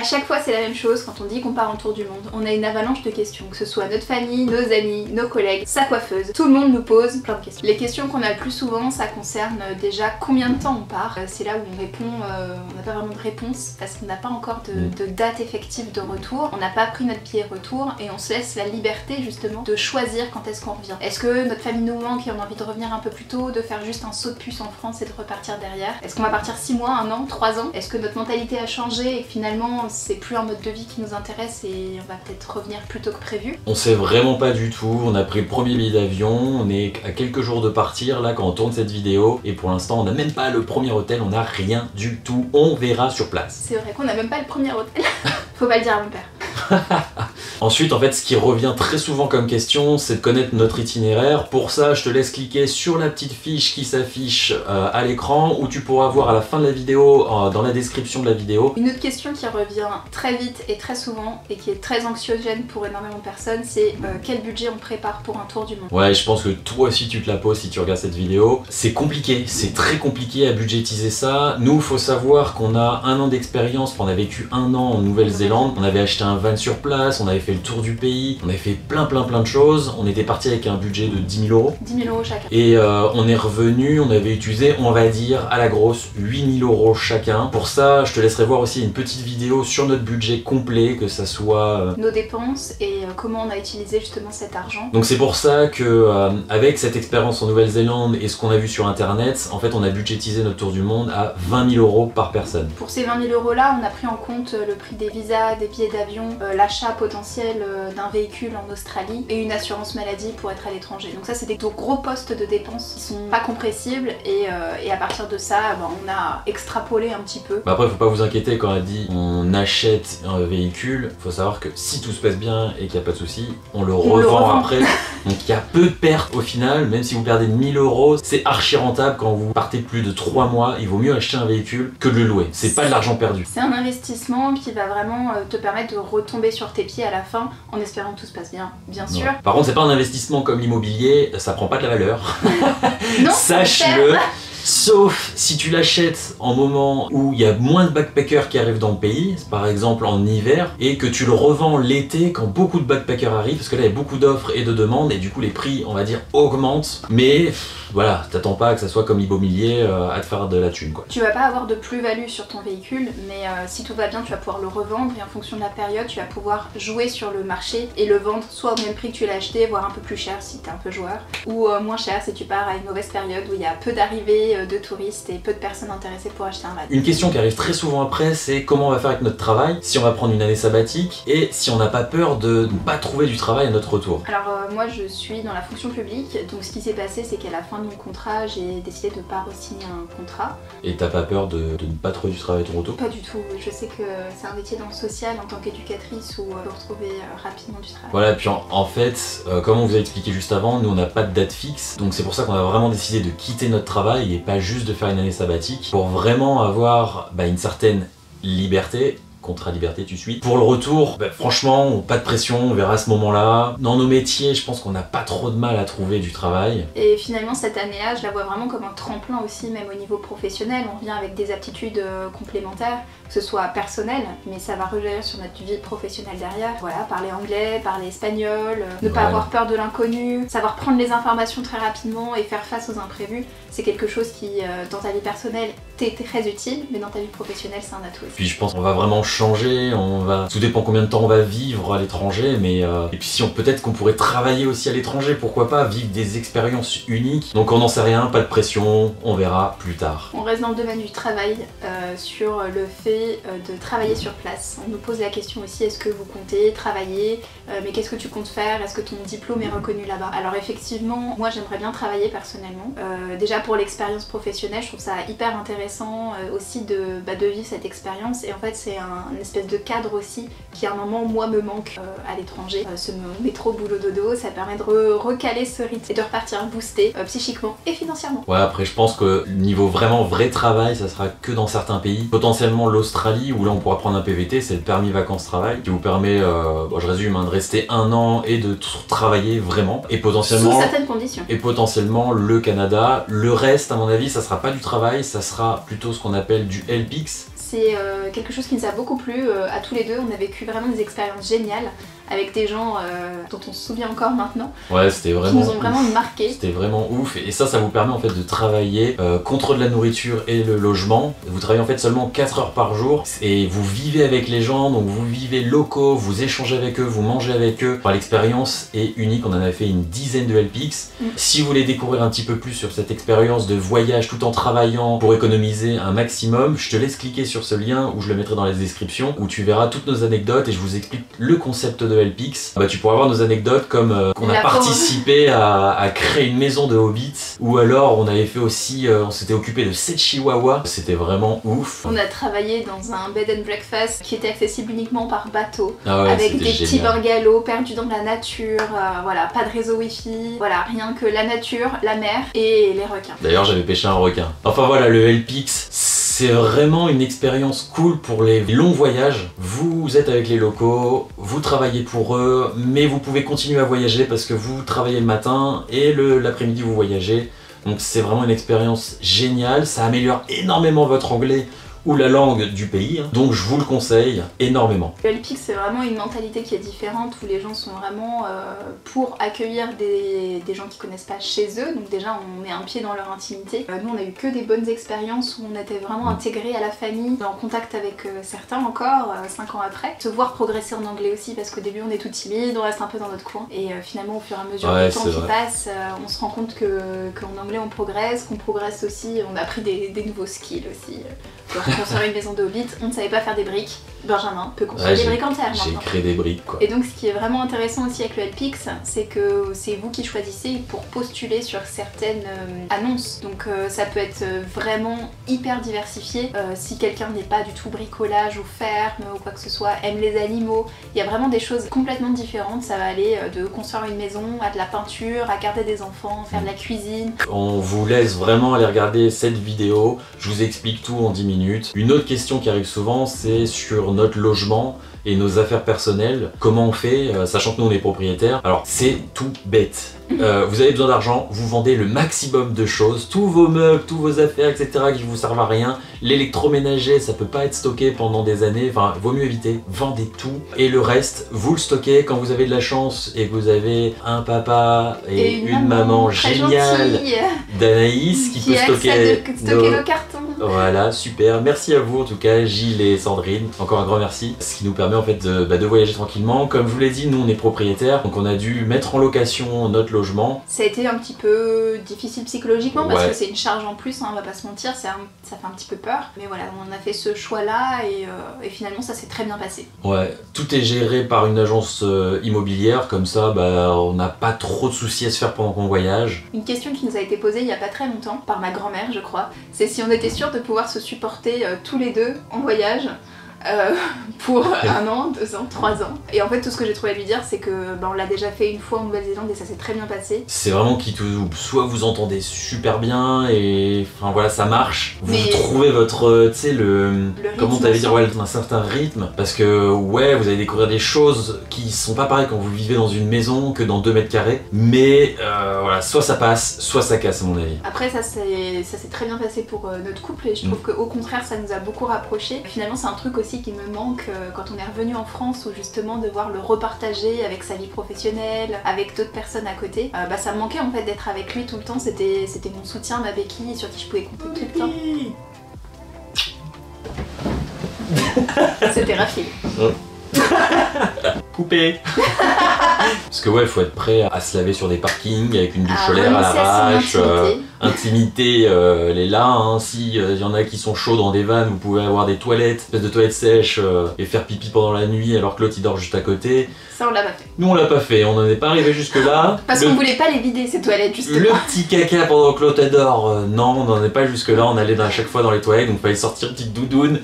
chaque fois c'est la même chose quand on dit qu'on part en tour du monde. On a une avalanche de questions, que ce soit notre famille, nos amis, nos collègues, sa coiffeuse. Tout le monde nous pose plein de questions. Les questions qu'on a le plus souvent, ça concerne déjà combien de temps on part. C'est là où on répond, on n'a pas vraiment de réponse parce qu'on n'a pas encore de date effective de retour. On n'a pas pris notre billet retour et on se laisse la liberté justement de choisir quand est-ce qu'on revient. Est-ce que notre famille nous manque et on a envie de revenir un peu plus tôt, de faire juste un saut de puce en France et de repartir derrière? Est-ce qu'on va partir 6 mois, 1 an, 3 ans? Est-ce que notre mentalité a changé et finalement c'est plus un mode de vie qui nous intéresse et on va peut-être revenir plus tôt que prévu? On sait vraiment pas du tout. On a pris le premier billet d'avion, on est à quelques jours de partir là quand on tourne cette vidéo et pour l'instant on n'a même pas le premier hôtel, on n'a rien du tout. On verra sur place. C'est vrai qu'on n'a même pas le premier hôtel. Faut pas le dire à mon père. Ensuite, en fait, ce qui revient très souvent comme question, c'est de connaître notre itinéraire. Pour ça, je te laisse cliquer sur la petite fiche qui s'affiche à l'écran ou tu pourras voir à la fin de la vidéo, dans la description de la vidéo. Une autre question qui revient très vite et très souvent et qui est très anxiogène pour énormément de personnes, c'est quel budget on prépare pour un tour du monde? Ouais, je pense que toi aussi tu te la poses si tu regardes cette vidéo. C'est compliqué, c'est très compliqué à budgétiser ça. Nous, faut savoir qu'on a 1 an d'expérience, on a vécu 1 an en Nouvelle-Zélande, on avait acheté un van sur place, on avait fait le tour du pays, on avait fait plein de choses. On était parti avec un budget de 10 000 euros. 10 000 euros chacun. Et on est revenu, on avait utilisé, on va dire, à la grosse 8 000 euros chacun. Pour ça, je te laisserai voir aussi une petite vidéo sur notre budget complet, que ça soit... nos dépenses et comment on a utilisé justement cet argent. Donc c'est pour ça que avec cette expérience en Nouvelle-Zélande et ce qu'on a vu sur internet, en fait on a budgétisé notre tour du monde à 20 000 euros par personne. Pour ces 20 000 euros là, on a pris en compte le prix des visas, des billets d'avion, l'achat potentiel d'un véhicule en Australie et une assurance maladie pour être à l'étranger. Donc ça c'est des gros postes de dépenses qui sont pas compressibles et à partir de ça on a extrapolé un petit peu. Bah après faut pas vous inquiéter quand elle dit on achète un véhicule, faut savoir que si tout se passe bien et qu'il n'y a pas de souci, on le revend après. Donc il y a peu de pertes au final, même si vous perdez 1000 euros, c'est archi rentable quand vous partez plus de 3 mois, il vaut mieux acheter un véhicule que de le louer. C'est pas de l'argent perdu. C'est un investissement qui va vraiment te permettre de retomber sur tes pieds à la fin en espérant que tout se passe bien sûr. Par contre c'est pas un investissement comme l'immobilier, ça prend pas de la valeur. Non, sache-le. Sauf si tu l'achètes en moment où il y a moins de backpackers qui arrivent dans le pays, par exemple en hiver, et que tu le revends l'été quand beaucoup de backpackers arrivent, parce que là il y a beaucoup d'offres et de demandes, et du coup les prix, on va dire, augmentent. Mais voilà, t'attends pas que ça soit comme l'immobilier à te faire de la thune quoi. Tu vas pas avoir de plus-value sur ton véhicule, mais si tout va bien, tu vas pouvoir le revendre et en fonction de la période, tu vas pouvoir jouer sur le marché et le vendre soit au même prix que tu l'as acheté, voire un peu plus cher si t'es un peu joueur, ou moins cher si tu pars à une mauvaise période où il y a peu d'arrivées de touristes et peu de personnes intéressées pour acheter un van. Une question qui arrive très souvent après, c'est comment on va faire avec notre travail, si on va prendre une année sabbatique et si on n'a pas peur de ne pas trouver du travail à notre retour. Alors moi je suis dans la fonction publique, donc ce qui s'est passé c'est qu'à la fin de mon contrat j'ai décidé de ne pas re-signer un contrat. Et t'as pas peur de ne pas trouver du travail à ton retour? Pas du tout, je sais que c'est un métier dans le social en tant qu'éducatrice où on peut retrouver rapidement du travail. Voilà, puis en fait, comme on vous a expliqué juste avant, nous on n'a pas de date fixe, donc c'est pour ça qu'on a vraiment décidé de quitter notre travail et pas juste de faire une année sabbatique pour vraiment avoir une certaine liberté. Contrat liberté, tu suis. Pour le retour, franchement, pas de pression, on verra à ce moment-là. Dans nos métiers, je pense qu'on n'a pas trop de mal à trouver du travail. Et finalement, cette année-là, je la vois vraiment comme un tremplin aussi, même au niveau professionnel. On vient avec des aptitudes complémentaires, que ce soit personnel, mais ça va rejaillir sur notre vie professionnelle derrière. Voilà, parler anglais, parler espagnol, ne pas avoir peur de l'inconnu, savoir prendre les informations très rapidement et faire face aux imprévus. C'est quelque chose qui, dans ta vie personnelle, t'est très utile, mais dans ta vie professionnelle, c'est un atout aussi. Puis je pense qu'on va vraiment changer, tout dépend combien de temps on va vivre à l'étranger, mais et puis peut-être qu'on pourrait travailler aussi à l'étranger, pourquoi pas, vivre des expériences uniques. Donc on n'en sait rien, pas de pression, on verra plus tard. On reste dans le domaine du travail, sur le fait de travailler sur place. On nous pose la question aussi, est-ce que vous comptez travailler, mais qu'est-ce que tu comptes faire, est-ce que ton diplôme est reconnu là-bas? Alors effectivement, moi j'aimerais bien travailler personnellement, déjà pour l'expérience professionnelle, je trouve ça hyper intéressant aussi de vivre cette expérience, et en fait c'est un espèce de cadre aussi qui à un moment moi me manque à l'étranger. Ce métro boulot dodo, ça permet de recaler ce rythme et de repartir boosté psychiquement et financièrement. Ouais, après je pense que niveau vraiment vrai travail, ça sera que dans certains pays. Potentiellement l'Australie où là on pourra prendre un PVT, c'est le permis vacances travail qui vous permet, je résume, de rester 1 an et de travailler vraiment. Et potentiellement, sous certaines conditions. Et potentiellement le Canada. Le reste à mon avis ça sera pas du travail, ça sera plutôt ce qu'on appelle du LPX. c'est quelque chose qui nous a beaucoup plu à tous les deux. On a vécu vraiment des expériences géniales avec des gens dont on se souvient encore maintenant. Ouais, c'était vraiment qui nous ont vraiment marqué. C'était vraiment ouf, et ça vous permet en fait de travailler contre de la nourriture et le logement. Vous travaillez en fait seulement 4 heures par jour et vous vivez avec les gens, donc vous vivez locaux, vous échangez avec eux, vous mangez avec eux. Enfin, l'expérience est unique, on en a fait une dizaine de LPX. Si vous voulez découvrir un petit peu plus sur cette expérience de voyage tout en travaillant pour économiser un maximum, je te laisse cliquer sur ce lien, où je le mettrai dans la description, où tu verras toutes nos anecdotes et je vous explique le concept de LPX. Bah, tu pourras voir nos anecdotes comme qu'on a participé à créer une maison de hobbits, ou alors on avait fait aussi, on s'était occupé de 7 chihuahuas, c'était vraiment ouf. On a travaillé dans un bed and breakfast qui était accessible uniquement par bateau, ouais, avec des petits bungalows perdus dans la nature, voilà, pas de réseau wifi, voilà, rien que la nature, la mer et les requins. D'ailleurs j'avais pêché un requin. Enfin voilà, le LPX, c'est vraiment une expérience cool pour les longs voyages. Vous êtes avec les locaux, vous travaillez pour eux, mais vous pouvez continuer à voyager parce que vous travaillez le matin et l'après-midi vous voyagez. Donc c'est vraiment une expérience géniale, ça améliore énormément votre anglais ou la langue du pays, donc je vous le conseille énormément. Le LPX, c'est vraiment une mentalité qui est différente, où les gens sont vraiment pour accueillir des gens qui connaissent pas chez eux, donc déjà on met un pied dans leur intimité. Nous on a eu que des bonnes expériences où on était vraiment intégrés à la famille, en contact avec certains encore, 5 ans après. Se voir progresser en anglais aussi, parce qu'au début on est tout timide, on reste un peu dans notre coin, et finalement au fur et à mesure du temps qui passe, on se rend compte qu'en anglais on progresse, qu'on progresse aussi, on a appris des nouveaux skills aussi. Construire une maison de hobbit, on ne savait pas faire des briques. Benjamin peut construire des briques en terre maintenant. J'ai créé des briques quoi. Et donc ce qui est vraiment intéressant aussi avec le LPX, c'est que c'est vous qui choisissez pour postuler sur certaines annonces. Donc ça peut être vraiment hyper diversifié. Si quelqu'un n'est pas du tout bricolage ou ferme ou quoi que ce soit, aime les animaux, il y a vraiment des choses complètement différentes. Ça va aller de construire une maison à de la peinture, à garder des enfants, faire de la cuisine. On vous laisse vraiment aller regarder cette vidéo, je vous explique tout en 10 minutes. Une autre question qui arrive souvent, c'est sur notre logement et nos affaires personnelles. Comment on fait, sachant que nous on est propriétaires? Alors c'est tout bête. Vous avez besoin d'argent, vous vendez le maximum de choses, tous vos meubles, tous vos affaires, etc. qui vous servent à rien. L'électroménager, ça peut pas être stocké pendant des années, enfin vaut mieux éviter. Vendez tout et le reste, vous le stockez quand vous avez de la chance et que vous avez un papa et une maman géniale d'Anaïs qui peut stocker nos cartons. Voilà, super. Merci à vous en tout cas, Gilles et Sandrine. Encore un grand merci. Ce qui nous permet en fait de voyager tranquillement. Comme je vous l'ai dit, nous on est propriétaires, donc on a dû mettre en location notre logement. Ça a été un petit peu difficile psychologiquement parce que c'est une charge en plus, on va pas se mentir, ça fait un petit peu peur. Mais voilà, on a fait ce choix-là et finalement ça s'est très bien passé. Ouais, tout est géré par une agence immobilière, comme ça on n'a pas trop de soucis à se faire pendant qu'on voyage. Une question qui nous a été posée il y a pas très longtemps, par ma grand-mère je crois, c'est si on était sûr de pouvoir se supporter tous les deux en voyage. Pour 1 an, 2 ans, 3 ans. Et en fait tout ce que j'ai trouvé à lui dire c'est que on l'a déjà fait une fois en Nouvelle-Zélande et ça s'est très bien passé. C'est vraiment qui tout double, soit vous entendez super bien et enfin voilà ça marche, vous trouvez votre, tu sais le comment t'allais dire, ouais, un certain rythme, parce que ouais vous allez découvrir des choses qui sont pas pareilles quand vous vivez dans une maison que dans 2 mètres carrés, mais voilà, soit ça passe, soit ça casse à mon avis. Après ça s'est très bien passé pour notre couple et je trouve qu'au contraire ça nous a beaucoup rapprochés. Finalement c'est un truc aussi qui me manque quand on est revenu en France, où justement devoir le repartager avec sa vie professionnelle, avec d'autres personnes à côté, ça me manquait en fait d'être avec lui tout le temps, c'était mon soutien, ma béquille sur qui je pouvais compter tout le temps. C'était Raphaël. Poupée. Parce que ouais, il faut être prêt à se laver sur des parkings avec une douche solaire à l'arrache. Intimité, elle est là, hein. Si y en a qui sont chauds dans des vannes, vous pouvez avoir des toilettes, espèce de toilettes sèches et faire pipi pendant la nuit alors que l'autre il dort juste à côté. Ça on l'a pas fait. Nous on l'a pas fait, on n'en est pas arrivé jusque là. Parce qu'on voulait pas les vider ces toilettes justement. Le petit caca pendant que l'autre dort, non on n'en est pas jusque là, on allait à chaque fois dans les toilettes donc fallait sortir petite doudoune.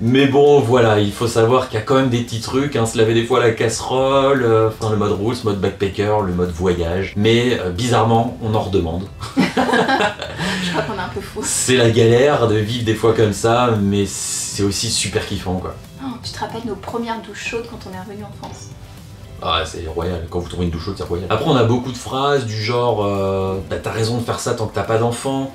Mais bon voilà, il faut savoir qu'il y a quand même des petits trucs, hein, se laver des fois à la casserole, le mode rules, mode backpacker, le mode voyage. Mais bizarrement, on en redemande. Je crois qu'on est un peu fou. C'est la galère de vivre des fois comme ça, mais c'est aussi super kiffant quoi. Oh, tu te rappelles nos premières douches chaudes quand on est revenu en France? Ah c'est royal, quand vous trouvez une douche chaude c'est royal. Après on a beaucoup de phrases du genre t'as raison de faire ça tant que t'as pas d'enfant.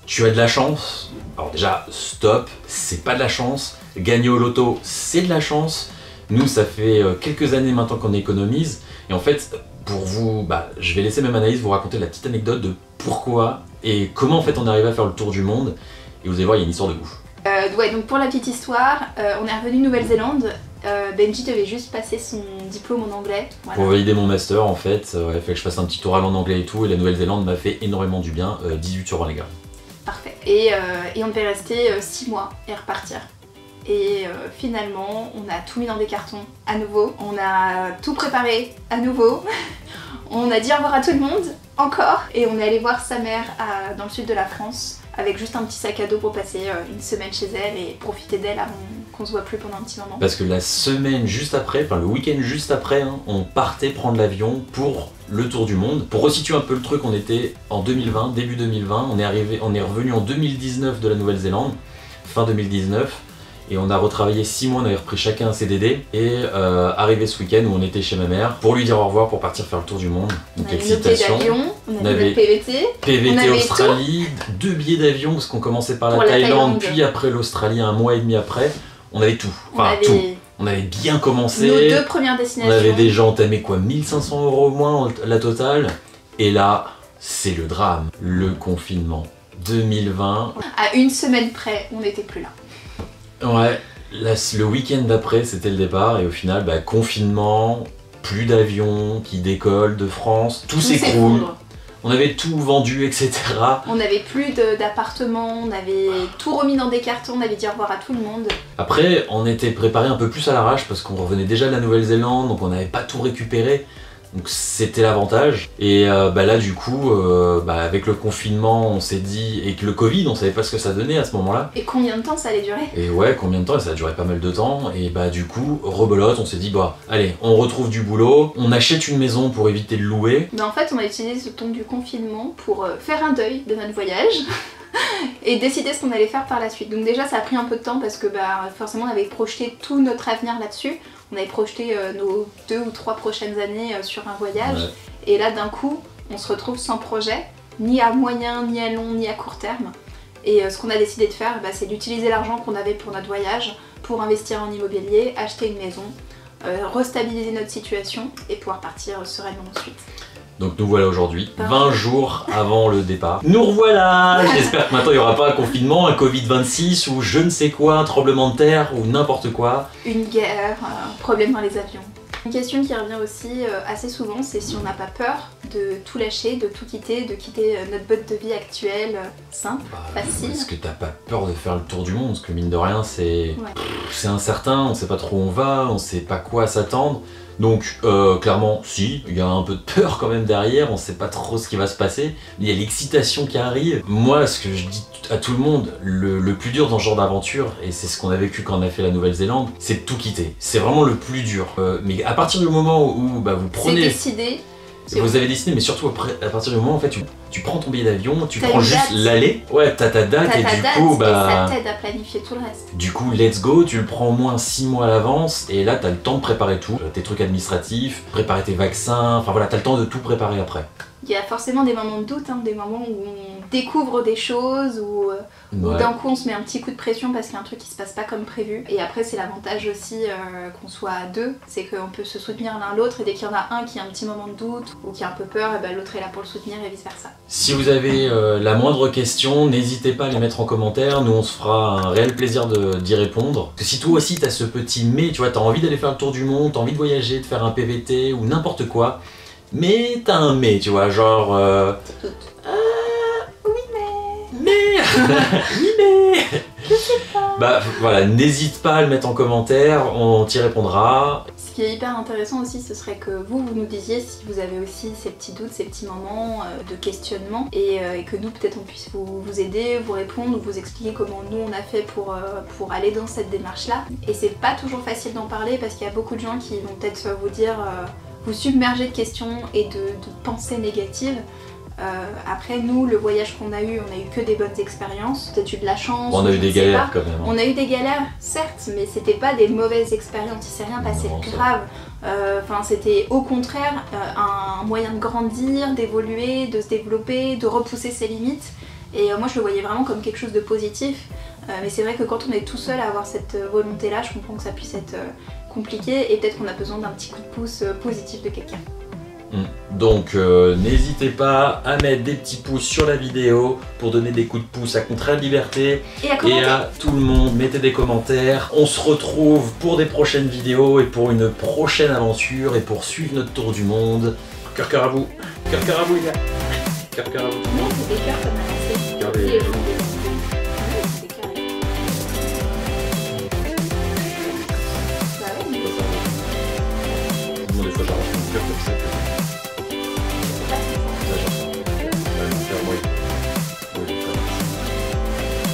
Tu as de la chance. Alors déjà, stop, c'est pas de la chance. Gagner au loto, c'est de la chance. Nous, ça fait quelques années maintenant qu'on économise. Et en fait, pour vous, je vais laisser même Anaïs vous raconter la petite anecdote de pourquoi et comment en fait on est arrivé à faire le tour du monde. Et vous allez voir, il y a une histoire de ouf. Ouais, donc pour la petite histoire, on est revenu de Nouvelle-Zélande. Benji devait juste passer son diplôme en anglais. Voilà. Pour valider mon master, en fait, il fallait que je fasse un petit oral en anglais et tout. Et la Nouvelle-Zélande m'a fait énormément du bien. 18 sur 20 les gars. Parfait. Et on devait rester 6 mois et repartir. Et finalement, on a tout mis dans des cartons à nouveau. On a tout préparé à nouveau. On a dit au revoir à tout le monde, encore. Et on est allé voir sa mère dans le sud de la France, avec juste un petit sac à dos pour passer une semaine chez elle et profiter d'elle avant qu'on se voit plus pendant un petit moment. Parce que la semaine juste après, enfin le week-end juste après, on partait prendre l'avion pour le tour du monde. Pour resituer un peu le truc, on était en 2020, début 2020, on est revenu en 2019 de la Nouvelle-Zélande, fin 2019. Et on a retravaillé 6 mois, on avait repris chacun un CDD et arrivé ce week-end où on était chez ma mère pour lui dire au revoir pour partir faire le tour du monde. Donc excitation. On avait notre PVT. PVT Australie, 2 billets d'avion parce qu'on commençait par la Thaïlande, puis après l'Australie, un mois et demi après. On avait tout. Enfin tout. On avait bien commencé. Nos 2 premières destinations. On avait déjà entamé quoi, 1500 € au moins la totale. Et là, c'est le drame. Le confinement 2020. À une semaine près, on n'était plus là. Ouais, le week-end d'après c'était le départ et au final confinement, plus d'avions qui décollent de France, tout s'écroule, on avait tout vendu etc. On n'avait plus d'appartements, on avait tout remis dans des cartons, on avait dit au revoir à tout le monde. Après on était préparé un peu plus à l'arrache parce qu'on revenait déjà de la Nouvelle-Zélande donc on n'avait pas tout récupéré. Donc c'était l'avantage. Et là du coup, avec le confinement, on s'est dit, et que le Covid, on savait pas ce que ça donnait à ce moment-là. Et combien de temps ça allait durer? Et ouais, combien de temps? Et ça a duré pas mal de temps. Et du coup, rebelote, on s'est dit, allez, on retrouve du boulot, on achète une maison pour éviter de louer. Mais en fait, on a utilisé ce temps du confinement pour faire un deuil de notre voyage. Et décider ce qu'on allait faire par la suite. Donc déjà ça a pris un peu de temps parce que forcément on avait projeté tout notre avenir là-dessus. On avait projeté nos 2 ou 3 prochaines années sur un voyage. Ouais. Et là d'un coup on se retrouve sans projet, ni à moyen, ni à long, ni à court terme. Et ce qu'on a décidé de faire, c'est d'utiliser l'argent qu'on avait pour notre voyage pour investir en immobilier, acheter une maison, restabiliser notre situation et pouvoir partir sereinement ensuite. Donc nous voilà aujourd'hui, 20 jours avant le départ. Nous revoilà. J'espère que maintenant il n'y aura pas un confinement, un Covid-26 ou je ne sais quoi, un tremblement de terre ou n'importe quoi. Une guerre, un problème dans les avions. Une question qui revient aussi assez souvent, c'est si on n'a pas peur de tout lâcher, de tout quitter, de quitter notre mode de vie actuel, simple, facile. Est-ce que t'as pas peur de faire le tour du monde? Parce que mine de rien c'est incertain, on sait pas trop où on va, on sait pas quoi s'attendre. Donc clairement si, il y a un peu de peur quand même derrière, on sait pas trop ce qui va se passer, mais il y a l'excitation qui arrive. Moi ce que je dis à tout le monde, le plus dur dans ce genre d'aventure, et c'est ce qu'on a vécu quand on a fait la Nouvelle-Zélande, c'est de tout quitter. C'est vraiment le plus dur. Mais à partir du moment où vous prenez... C'est décidé. Vous avez décidé, mais surtout à partir du moment où en fait tu prends ton billet d'avion, tu prends juste l'aller, t'as ta date et du coup ça t'aide à planifier tout le reste. Du coup let's go, tu le prends au moins 6 mois à l'avance et là t'as le temps de préparer tout, tes trucs administratifs, préparer tes vaccins, enfin voilà, t'as le temps de tout préparer après. Il y a forcément des moments de doute, des moments où on découvre des choses, où d'un coup on se met un petit coup de pression parce qu'il y a un truc qui se passe pas comme prévu. Et après c'est l'avantage aussi qu'on soit à 2, c'est qu'on peut se soutenir l'un l'autre et dès qu'il y en a un qui a un petit moment de doute ou qui a un peu peur, l'autre est là pour le soutenir et vice versa. Si vous avez la moindre question, n'hésitez pas à les mettre en commentaire, nous on se fera un réel plaisir d'y répondre. Parce que si toi aussi t'as ce petit mais, tu vois, t'as envie d'aller faire le tour du monde, t'as envie de voyager, de faire un PVT ou n'importe quoi, mais t'as un mais, tu vois, genre... oui mais... Oui mais... Je sais pas... voilà, n'hésite pas à le mettre en commentaire, on t'y répondra. Ce qui est hyper intéressant aussi, ce serait que vous nous disiez si vous avez aussi ces petits doutes, ces petits moments de questionnement et que nous peut-être on puisse vous aider, vous répondre ou vous expliquer comment nous on a fait pour aller dans cette démarche là. Et c'est pas toujours facile d'en parler parce qu'il y a beaucoup de gens qui vont peut-être vous dire... vous submerger de questions et de pensées négatives. Après nous, le voyage qu'on a eu, on a eu que des bonnes expériences, peut-être eu de la chance. On a eu des galères quand même. On a eu des galères, certes, mais c'était pas des mauvaises expériences, il s'est rien passé de grave. C'était au contraire un moyen de grandir, d'évoluer, de se développer, de repousser ses limites. Et moi je le voyais vraiment comme quelque chose de positif. Mais c'est vrai que quand on est tout seul à avoir cette volonté-là, je comprends que ça puisse être compliqué et peut-être qu'on a besoin d'un petit coup de pouce positif de quelqu'un. Donc n'hésitez pas à mettre des petits pouces sur la vidéo pour donner des coups de pouce à Contraire Liberté Et à tout le monde, mettez des commentaires. On se retrouve pour des prochaines vidéos et pour une prochaine aventure et pour suivre notre tour du monde. Cœur à vous, les gars. Cœur à vous. Non, c'est des cœurs comme la lancée. Cœur des-